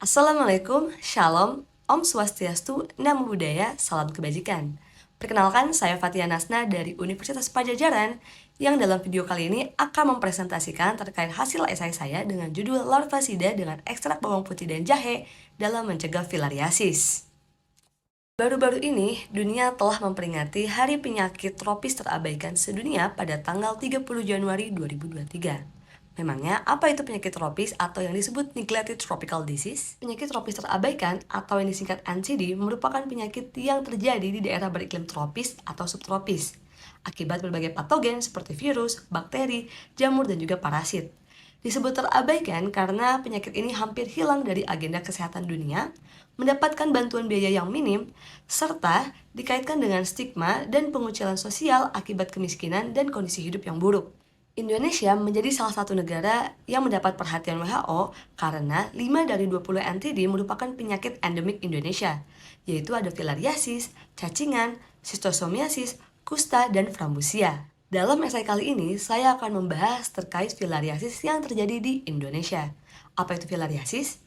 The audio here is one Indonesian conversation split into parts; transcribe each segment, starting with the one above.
Assalamualaikum, Shalom, Om Swastiastu, Namo Buddhaya, Salam Kebajikan. Perkenalkan, saya Fatia Nasna dari Universitas Pajajaran yang dalam video kali ini akan mempresentasikan terkait hasil esai saya dengan judul Larvasida dengan ekstrak bawang putih dan jahe dalam mencegah filariasis. Baru-baru ini, dunia telah memperingati Hari Penyakit Tropis Terabaikan Sedunia pada tanggal 30 Januari 2023. Memangnya, apa itu penyakit tropis atau yang disebut Neglected Tropical Disease? Penyakit tropis terabaikan atau yang disingkat NTD merupakan penyakit yang terjadi di daerah beriklim tropis atau subtropis akibat berbagai patogen seperti virus, bakteri, jamur, dan juga parasit. Disebut terabaikan karena penyakit ini hampir hilang dari agenda kesehatan dunia, mendapatkan bantuan biaya yang minim, serta dikaitkan dengan stigma dan pengucilan sosial akibat kemiskinan dan kondisi hidup yang buruk. Indonesia menjadi salah satu negara yang mendapat perhatian WHO karena 5 dari 20 NTD merupakan penyakit endemik Indonesia, yaitu ada filariasis, cacingan, schistosomiasis, kusta, dan frambusia. Dalam esai kali ini, saya akan membahas terkait filariasis yang terjadi di Indonesia. Apa itu filariasis?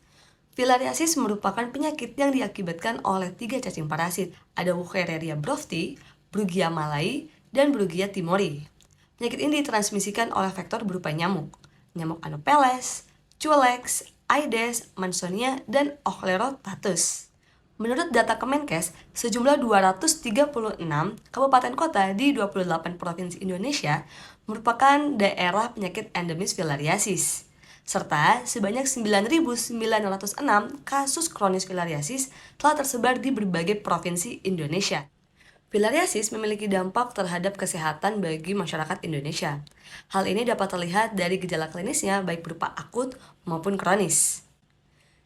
Filariasis merupakan penyakit yang diakibatkan oleh 3 cacing parasit. Ada Wuchereria brovti, Brugia malai, dan Brugia timori. Penyakit ini ditransmisikan oleh vektor berupa nyamuk Anopheles, Culex, Aedes, Mansonia, dan Ochlerotatus. Menurut data Kemenkes, sejumlah 236 kabupaten kota di 28 provinsi Indonesia merupakan daerah penyakit endemis filariasis, serta sebanyak 9.906 kasus kronis filariasis telah tersebar di berbagai provinsi Indonesia. Filariasis memiliki dampak terhadap kesehatan bagi masyarakat Indonesia. Hal ini dapat terlihat dari gejala klinisnya baik berupa akut maupun kronis.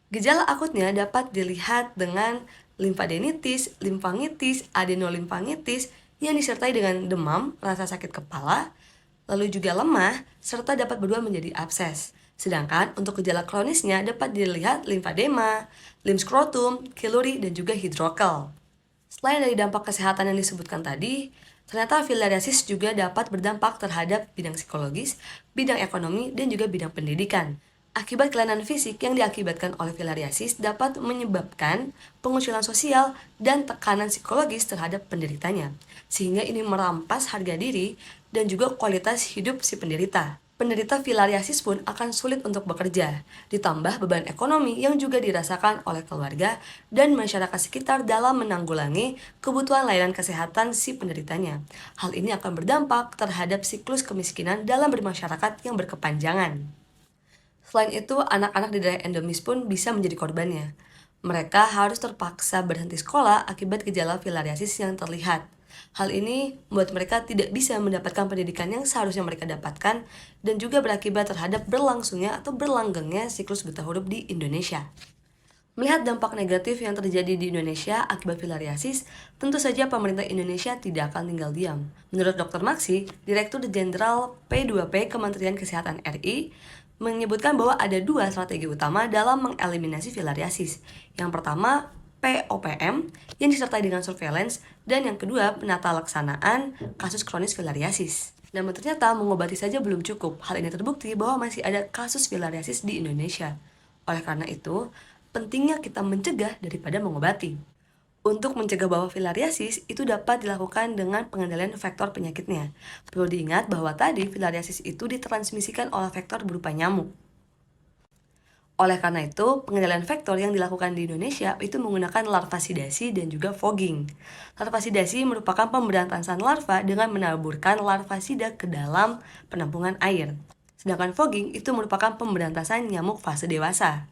Gejala akutnya dapat dilihat dengan limfadenitis, limfangitis, adenolimfangitis yang disertai dengan demam, rasa sakit kepala, lalu juga lemah, serta dapat berubah menjadi abses. Sedangkan untuk gejala kronisnya dapat dilihat limfadema, limskrotum, kiluri, dan juga hidrokel. Selain dari dampak kesehatan yang disebutkan tadi, ternyata filariasis juga dapat berdampak terhadap bidang psikologis, bidang ekonomi, dan juga bidang pendidikan. Akibat kelainan fisik yang diakibatkan oleh filariasis dapat menyebabkan pengucilan sosial dan tekanan psikologis terhadap penderitanya, sehingga ini merampas harga diri dan juga kualitas hidup si penderita. Penderita filariasis pun akan sulit untuk bekerja, ditambah beban ekonomi yang juga dirasakan oleh keluarga dan masyarakat sekitar dalam menanggulangi kebutuhan layanan kesehatan si penderitanya. Hal ini akan berdampak terhadap siklus kemiskinan dalam bermasyarakat yang berkepanjangan. Selain itu, anak-anak di daerah endemis pun bisa menjadi korbannya. Mereka harus terpaksa berhenti sekolah akibat gejala filariasis yang terlihat. Hal ini membuat mereka tidak bisa mendapatkan pendidikan yang seharusnya mereka dapatkan dan juga berakibat terhadap berlangsungnya atau berlanggengnya siklus buta huruf di Indonesia. Melihat dampak negatif yang terjadi di Indonesia akibat filariasis, tentu saja pemerintah Indonesia tidak akan tinggal diam. Menurut Dr. Maksi, Direktur Jenderal P2P Kementerian Kesehatan RI, menyebutkan bahwa ada 2 strategi utama dalam mengeliminasi filariasis. Yang pertama, POPM yang disertai dengan surveillance, dan yang kedua, penata laksanaan kasus kronis filariasis. Namun ternyata mengobati saja belum cukup. Hal ini terbukti bahwa masih ada kasus filariasis di Indonesia. Oleh karena itu, pentingnya kita mencegah daripada mengobati. Untuk mencegah bahwa filariasis itu dapat dilakukan dengan pengendalian vektor penyakitnya. Perlu diingat bahwa tadi filariasis itu ditransmisikan oleh vektor berupa nyamuk. Oleh karena itu, pengendalian vektor yang dilakukan di Indonesia itu menggunakan larvasidasi dan juga fogging. Larvasidasi merupakan pemberantasan larva dengan menaburkan larvasida ke dalam penampungan air. Sedangkan fogging itu merupakan pemberantasan nyamuk fase dewasa.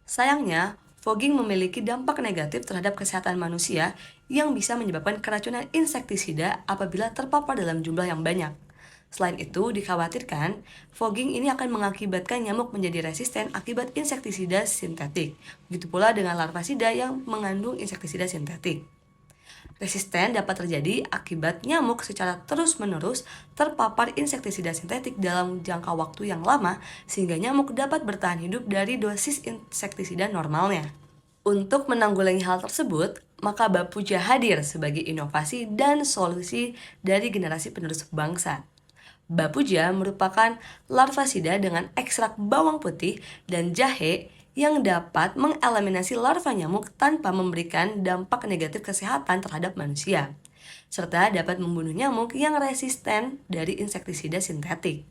Sayangnya, fogging memiliki dampak negatif terhadap kesehatan manusia yang bisa menyebabkan keracunan insektisida apabila terpapar dalam jumlah yang banyak. Selain itu, dikhawatirkan fogging ini akan mengakibatkan nyamuk menjadi resisten akibat insektisida sintetik. Begitu pula dengan larvasida yang mengandung insektisida sintetik. Resisten dapat terjadi akibat nyamuk secara terus-menerus terpapar insektisida sintetik dalam jangka waktu yang lama sehingga nyamuk dapat bertahan hidup dari dosis insektisida normalnya. Untuk menanggulangi hal tersebut, maka Bapuja hadir sebagai inovasi dan solusi dari generasi penerus bangsa. Bapuja merupakan larvasida dengan ekstrak bawang putih dan jahe yang dapat mengeliminasi larva nyamuk tanpa memberikan dampak negatif kesehatan terhadap manusia, serta dapat membunuh nyamuk yang resisten dari insektisida sintetik.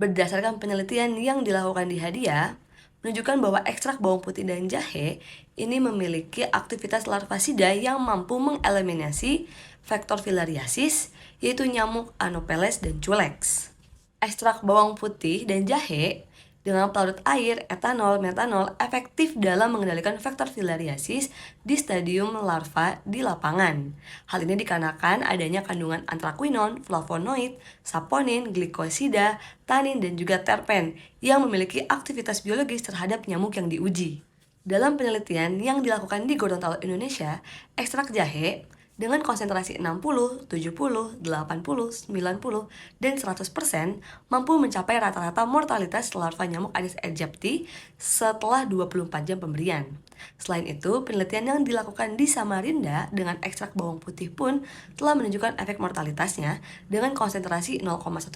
Berdasarkan penelitian yang dilakukan di hadiah, menunjukkan bahwa ekstrak bawang putih dan jahe ini memiliki aktivitas larvasida yang mampu mengeliminasi vektor filariasis, yaitu nyamuk Anopheles dan Culex. Ekstrak bawang putih dan jahe dengan pelarut air, etanol, metanol efektif dalam mengendalikan vektor filariasis di stadium larva di lapangan. Hal ini dikarenakan adanya kandungan anthraquinone, flavonoid, saponin, glikosida, tanin, dan juga terpen yang memiliki aktivitas biologis terhadap nyamuk yang diuji. Dalam penelitian yang dilakukan di Gorontalo, Indonesia, ekstrak jahe dengan konsentrasi 60, 70, 80, 90, dan 100% mampu mencapai rata-rata mortalitas larva nyamuk Aedes aegypti setelah 24 jam pemberian. Selain itu, penelitian yang dilakukan di Samarinda dengan ekstrak bawang putih pun telah menunjukkan efek mortalitasnya dengan konsentrasi 0,1%,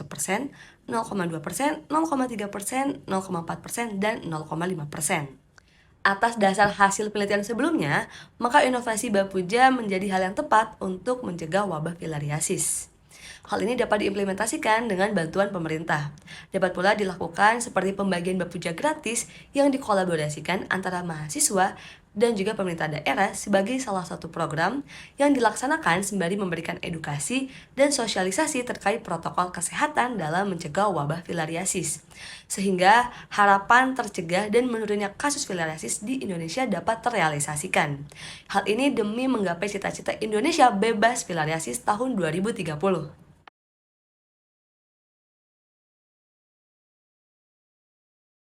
0,2%, 0,3%, 0,4%, dan 0,5%. Atas dasar hasil penelitian sebelumnya, maka inovasi Bapuja menjadi hal yang tepat untuk mencegah wabah filariasis. Hal ini dapat diimplementasikan dengan bantuan pemerintah. Dapat pula dilakukan seperti pembagian Bapuja gratis yang dikolaborasikan antara mahasiswa dan juga pemerintah daerah sebagai salah satu program yang dilaksanakan sembari memberikan edukasi dan sosialisasi terkait protokol kesehatan dalam mencegah wabah filariasis. Sehingga harapan tercegah dan menurunnya kasus filariasis di Indonesia dapat terrealisasikan. Hal ini demi menggapai cita-cita Indonesia bebas filariasis tahun 2030.